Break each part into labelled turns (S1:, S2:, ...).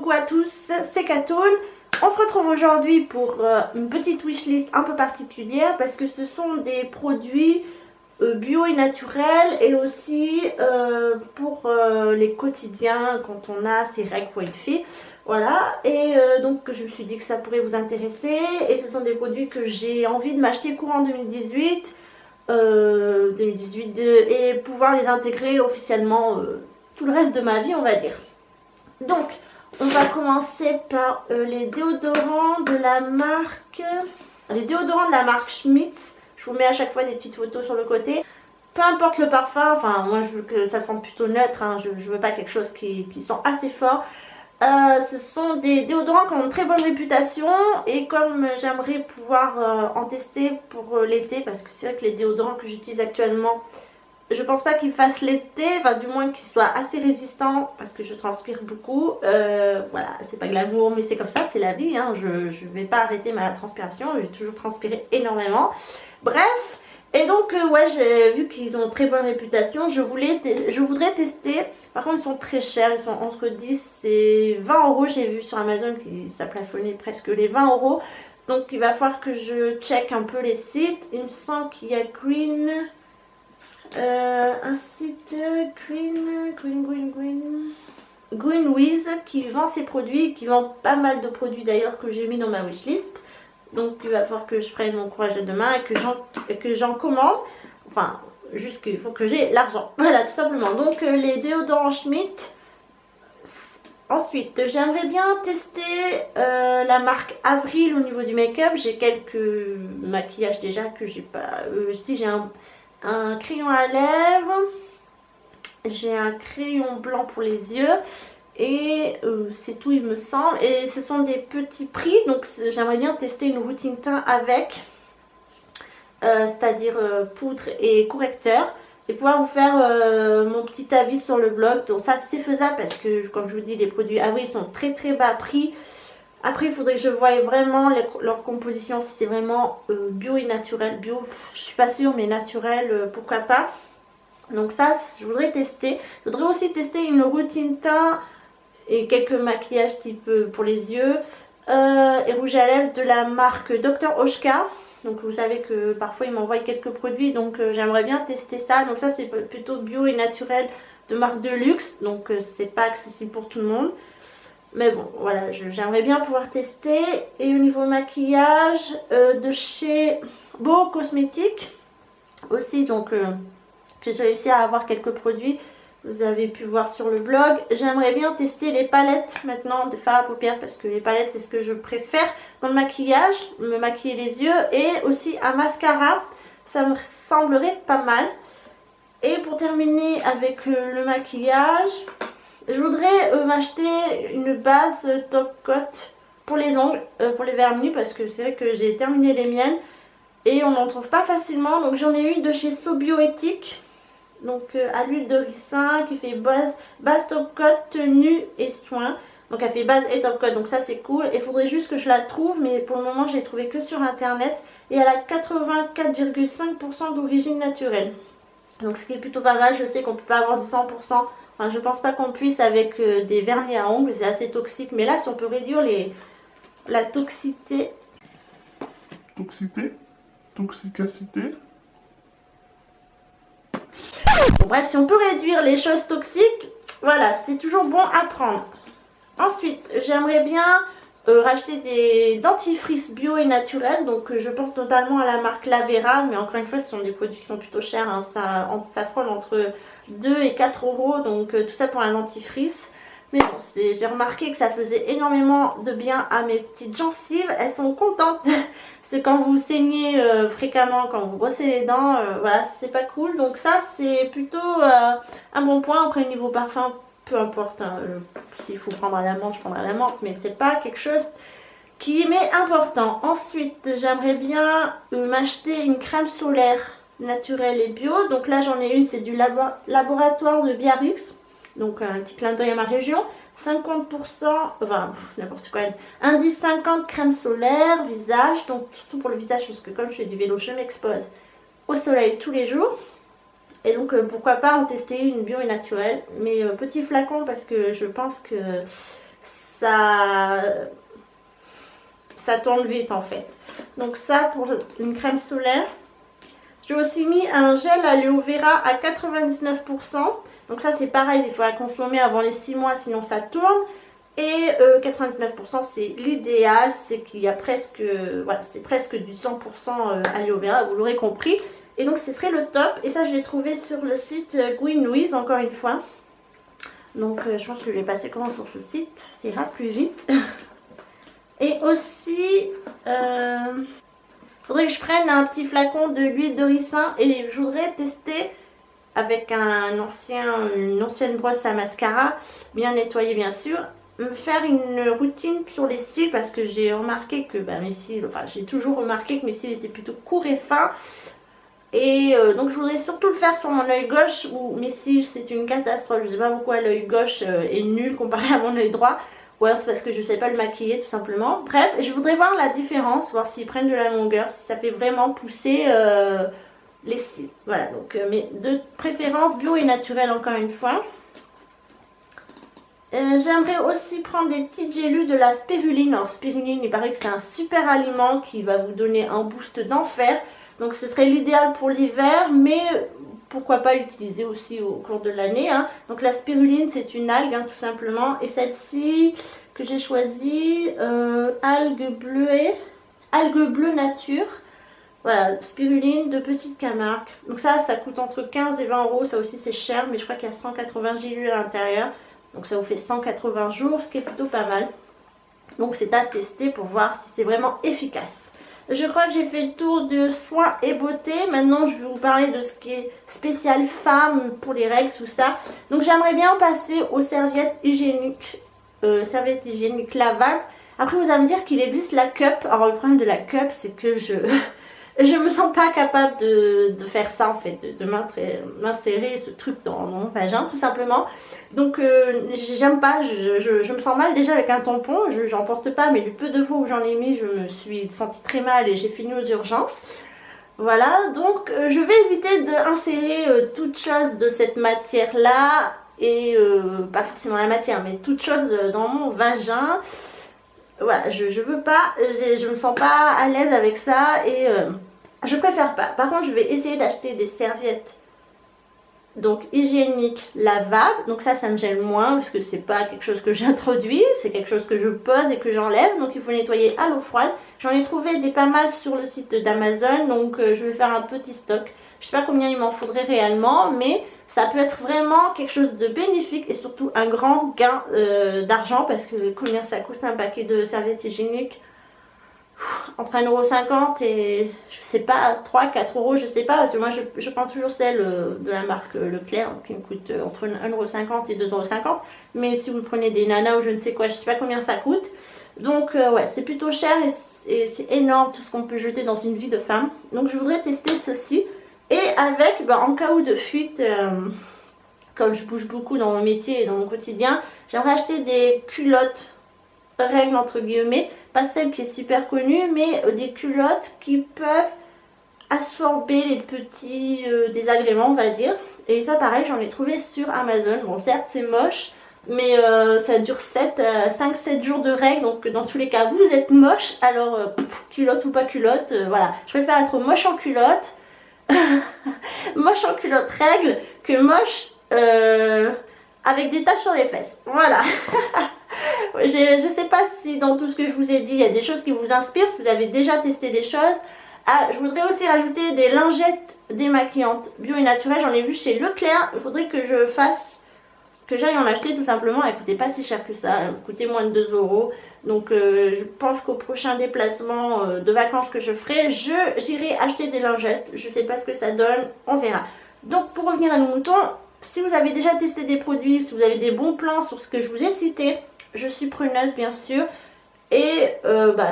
S1: coucou à tous, c'est Katoun. On se retrouve aujourd'hui pour une petite wishlist un peu particulière parce que ce sont des produits bio et naturels et aussi pour les quotidiens quand on a ses règles pour une fille. Voilà, et donc je me suis dit que ça pourrait vous intéresser et ce sont des produits que j'ai envie de m'acheter courant 2018 et pouvoir les intégrer officiellement tout le reste de ma vie, on va dire. Donc on va commencer par les déodorants de la marque Schmitz. Je vous mets à chaque fois des petites photos sur le côté. Peu importe le parfum, enfin moi je veux que ça sente plutôt neutre, hein. Je veux pas quelque chose qui sent assez fort. Ce sont des déodorants qui ont une très bonne réputation et comme j'aimerais pouvoir en tester pour l'été, parce que c'est vrai que les déodorants que j'utilise actuellement, je pense pas qu'ils fassent l'été, enfin du moins qu'ils soient assez résistants parce que je transpire beaucoup. Voilà, c'est pas glamour mais c'est comme ça, c'est la vie, hein. Je vais pas arrêter ma transpiration, je vais toujours transpirer énormément. Bref, et donc ouais, j'ai vu qu'ils ont très bonne réputation, je voudrais tester. Par contre ils sont très chers, ils sont entre 10 et 20 euros, j'ai vu sur Amazon que ça plafonnait presque les 20 euros. Donc il va falloir que je check un peu les sites. Il me semble qu'il y a un site Greenwiz qui vend ses produits, qui vend pas mal de produits d'ailleurs que j'ai mis dans ma wishlist. Donc il va falloir que je prenne mon courage de demain et que j'en commande. Enfin, juste qu'il faut que j'ai l'argent. Voilà, tout simplement. Donc les déodorants Schmitt. Ensuite, j'aimerais bien tester la marque Avril au niveau du make-up. J'ai quelques maquillages déjà que j'ai pas. Si j'ai un crayon à lèvres, j'ai un crayon blanc pour les yeux et c'est tout il me semble. Et ce sont des petits prix, donc j'aimerais bien tester une routine teint avec, c'est-à-dire poudre et correcteur, et pouvoir vous faire mon petit avis sur le blog. Donc ça c'est faisable parce que comme je vous dis, les produits Avril sont très très bas prix. Après il faudrait que je voie vraiment leur composition, si c'est vraiment bio et naturel. Bio je suis pas sûre, mais naturel pourquoi pas. Donc ça je voudrais tester. Je voudrais aussi tester une routine teint et quelques maquillages type pour les yeux et rouge à lèvres de la marque Dr Oshka. Donc vous savez que parfois ils m'envoient quelques produits, donc j'aimerais bien tester ça. Donc ça c'est plutôt bio et naturel de marque de luxe, donc c'est pas accessible pour tout le monde. Mais bon, voilà, j'aimerais bien pouvoir tester. Et au niveau maquillage, de chez Beau Cosmétiques aussi, donc j'ai réussi à avoir quelques produits. Vous avez pu voir sur le blog. J'aimerais bien tester les palettes maintenant de fard à paupières parce que les palettes c'est ce que je préfère dans le maquillage, me maquiller les yeux, et aussi un mascara. Ça me semblerait pas mal. Et pour terminer avec le maquillage, je voudrais m'acheter une base top coat pour les ongles, pour les vernis, parce que c'est vrai que j'ai terminé les miennes et on n'en trouve pas facilement. Donc j'en ai une de chez Sobioéthique, donc à l'huile de ricin, qui fait base top coat, tenue et soin. Donc elle fait base et top coat, donc ça c'est cool. Il faudrait juste que je la trouve, mais pour le moment je l'ai trouvée que sur internet. Et elle a 84,5% d'origine naturelle. Donc ce qui est plutôt pas mal. Je sais qu'on peut pas avoir du 100%. Enfin, je pense pas qu'on puisse avec des vernis à ongles, c'est assez toxique. Mais là, si on peut réduire la toxicité.
S2: Toxicacité.
S1: Bon, bref, si on peut réduire les choses toxiques, voilà, c'est toujours bon à prendre. Ensuite, j'aimerais bien racheter des dentifrices bio et naturels. Donc je pense notamment à la marque Lavera, mais encore une fois ce sont des produits qui sont plutôt chers, hein. Ça frôle entre 2 et 4 euros, donc tout ça pour un dentifrice. Mais bon, j'ai remarqué que ça faisait énormément de bien à mes petites gencives. Elles sont contentes. C'est quand vous saignez fréquemment, quand vous brossez les dents, voilà, c'est pas cool. Donc ça c'est plutôt un bon point. Après niveau parfum, peu importe, hein, s'il faut prendre à la menthe, je prendrai à la menthe, mais c'est pas quelque chose qui m'est important. Ensuite, j'aimerais bien m'acheter une crème solaire naturelle et bio. Donc là, j'en ai une, c'est du laboratoire de Biarritz. Donc un petit clin d'œil à ma région. 50%, enfin n'importe quoi, indice 50 crème solaire, visage. Donc surtout pour le visage, parce que comme je fais du vélo, je m'expose au soleil tous les jours. Et donc pourquoi pas en tester une bio et naturelle, mais petit flacon parce que je pense que ça tourne vite en fait. Donc ça pour une crème solaire. J'ai aussi mis un gel aloe vera à 99%. Donc ça c'est pareil, il faut la consommer avant les 6 mois sinon ça tourne. Et 99% c'est l'idéal, c'est qu'il y a presque, voilà, c'est presque du 100% aloe vera, vous l'aurez compris. Et donc ce serait le top. Et ça je l'ai trouvé sur le site Gwynouise encore une fois. Donc je pense que je vais passer commande sur ce site, ça ira plus vite. Et aussi, faudrait que je prenne un petit flacon de l'huile de ricin et je voudrais tester avec une ancienne brosse à mascara, bien nettoyée bien sûr, me faire une routine sur les cils parce que j'ai remarqué que mes cils, enfin j'ai toujours remarqué que mes cils étaient plutôt courts et fins. Et donc je voudrais surtout le faire sur mon œil gauche où mes cils c'est une catastrophe. Je sais pas pourquoi l'œil gauche est nul comparé à mon œil droit. Ou alors c'est parce que je sais pas le maquiller tout simplement. Bref, je voudrais voir la différence, voir s'ils prennent de la longueur, si ça fait vraiment pousser les cils. Voilà, donc mais de préférence bio et naturel encore une fois. J'aimerais aussi prendre des petites gélules de la spiruline. Alors spiruline, il paraît que c'est un super aliment qui va vous donner un boost d'enfer. Donc ce serait l'idéal pour l'hiver, mais pourquoi pas l'utiliser aussi au cours de l'année. Hein. Donc la spiruline c'est une algue hein, tout simplement. Et celle-ci que j'ai choisie, algue bleue nature. Voilà, spiruline de Petite Camargue. Donc ça coûte entre 15 et 20 euros. Ça aussi c'est cher, mais je crois qu'il y a 180 gélules à l'intérieur. Donc ça vous fait 180 jours, ce qui est plutôt pas mal. Donc c'est à tester pour voir si c'est vraiment efficace. Je crois que j'ai fait le tour de soins et beauté. Maintenant, je vais vous parler de ce qui est spécial femme pour les règles, tout ça. Donc, j'aimerais bien passer aux serviettes hygiéniques lavables. Après, vous allez me dire qu'il existe la cup. Alors, le problème de la cup, c'est que je me sens pas capable de faire ça, en fait, de m'insérer ce truc dans mon vagin, tout simplement. Donc, j'aime pas, je me sens mal déjà avec un tampon, j'en porte pas, mais le peu de fois où j'en ai mis, je me suis sentie très mal et j'ai fini aux urgences. Voilà, donc je vais éviter d'insérer toute chose de cette matière-là, et pas forcément la matière, mais toute chose dans mon vagin. Voilà, je veux pas, je me sens pas à l'aise avec ça et je préfère pas. Par contre, je vais essayer d'acheter des serviettes donc hygiéniques lavables. Donc ça me gêne moins parce que c'est pas quelque chose que j'introduis, c'est quelque chose que je pose et que j'enlève. Donc il faut nettoyer à l'eau froide. J'en ai trouvé des pas mal sur le site d'Amazon, donc je vais faire un petit stock. Je sais pas combien il m'en faudrait réellement, mais ça peut être vraiment quelque chose de bénéfique et surtout un grand gain d'argent parce que combien ça coûte un paquet de serviettes hygiéniques? Entre 1,50 € et je sais pas 3-4 euros, je sais pas parce que moi je prends toujours celle de la marque Leclerc qui me coûte entre 1,50 € et 2,50 €. Mais si vous prenez des nanas ou je ne sais quoi, je sais pas combien ça coûte. Donc ouais, c'est plutôt cher et c'est énorme tout ce qu'on peut jeter dans une vie de femme. Donc je voudrais tester ceci. Et avec, en cas où de fuite, comme je bouge beaucoup dans mon métier et dans mon quotidien, j'aimerais acheter des culottes règles entre guillemets, pas celle qui est super connue, mais des culottes qui peuvent absorber les petits désagréments on va dire. Et ça pareil, j'en ai trouvé sur Amazon. Bon certes c'est moche, mais ça dure 5-7 jours de règles, donc dans tous les cas vous êtes moche, alors culotte ou pas culotte, voilà. Je préfère être moche en culotte, moche en culotte règle, que moche avec des taches sur les fesses, voilà. Je sais pas si dans tout ce que je vous ai dit, il y a des choses qui vous inspirent, si vous avez déjà testé des choses. Ah, je voudrais aussi rajouter des lingettes démaquillantes bio et naturelles. J'en ai vu chez Leclerc. Il faudrait que j'aille en acheter tout simplement. Elles coûtaient pas si cher que ça. Elles coûtaient moins de 2 €. Donc je pense qu'au prochain déplacement de vacances que je ferai, j'irai acheter des lingettes. Je sais pas ce que ça donne, on verra. Donc pour revenir à nos moutons, si vous avez déjà testé des produits, si vous avez des bons plans sur ce que je vous ai cité, je suis preneuse bien sûr. Et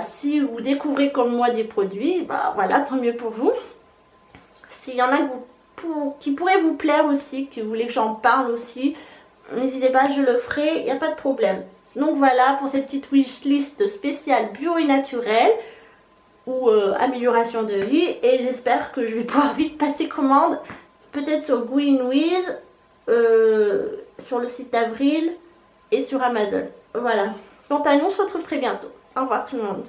S1: si vous découvrez comme moi des produits, voilà, tant mieux pour vous. S'il y en a qui pourraient vous plaire aussi, qui voulaient que j'en parle aussi, n'hésitez pas, je le ferai, il n'y a pas de problème. Donc voilà pour cette petite wishlist spéciale bio et naturelle ou amélioration de vie. Et j'espère que je vais pouvoir vite passer commande, peut-être sur Gwynouise, sur le site d'Avril et sur Amazon. Voilà. Quant à nous, on se retrouve très bientôt. Au revoir tout le monde.